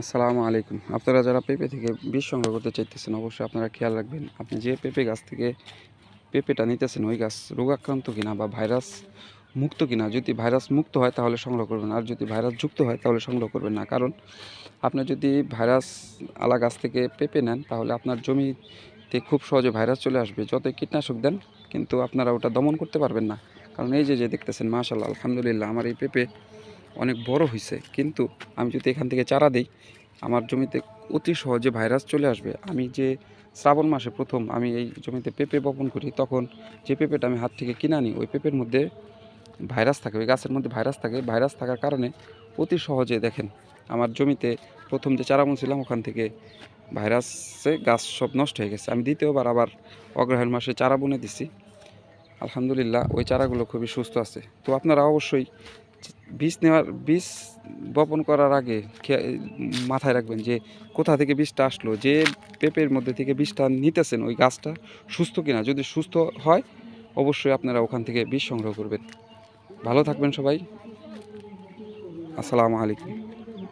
আসসালামু আলাইকুম। আপনারা যারা পেঁপে থেকে বীজ সংগ্রহ করতে চাইতেছেন, অবশ্যই আপনারা খেয়াল রাখবেন আপনি যে পেঁপে গাছ থেকে পেঁপেটা নিতেছেন ওই গাছ রোগাক্রান্ত কিনা বা ভাইরাস মুক্ত কিনা। যদি ভাইরাস মুক্ত হয় তাহলে সংগ্রহ করবেন, আর যদি ভাইরাস যুক্ত হয় তাহলে সংগ্রহ করবেন না। কারণ আপনি যদি ভাইরাস আলা গাছ থেকে পেঁপে নেন তাহলে আপনার জমিতে খুব সহজে ভাইরাস চলে আসবে। যতই কীটনাশক দেন কিন্তু আপনারা ওটা দমন করতে পারবেন না। কারণ এই যে দেখতেছেন, মাশাআল্লাহ, আলহামদুলিল্লাহ, আমার এই পেঁপে অনেক বড় হয়েছে, কিন্তু আমি যদি এখান থেকে চারা দিই আমার জমিতে অতি সহজে ভাইরাস চলে আসবে। আমি যে শ্রাবণ মাসে প্রথম আমি এই জমিতে পেঁপে বপন করি, তখন যে পেঁপেটা আমি হাত থেকে কিনে আনি ওই পেঁপের মধ্যে ভাইরাস থাকে, ওই গাছের মধ্যে ভাইরাস থাকে। ভাইরাস থাকার কারণে অতি সহজে দেখেন আমার জমিতে প্রথম যে চারা বুনছিলাম ওখান থেকে ভাইরাসে গাছ সব নষ্ট হয়ে গেছে। আমি দ্বিতীয়বার আবার অগ্রহায়ণ মাসে চারা বুনে দিছি, আলহামদুলিল্লাহ ওই চারাগুলো খুবই সুস্থ আছে। তো আপনারা অবশ্যই বীজ বপন করার আগে মাথায় রাখবেন যে কোথা থেকে বীজটা আসলো, যে পেঁপের মধ্যে থেকে বীজটা নিতেছেন ওই গাছটা সুস্থ কিনা। যদি সুস্থ হয় অবশ্যই আপনারা ওখান থেকে বীজ সংগ্রহ করবেন। ভালো থাকবেন সবাই। আসসালামু আলাইকুম।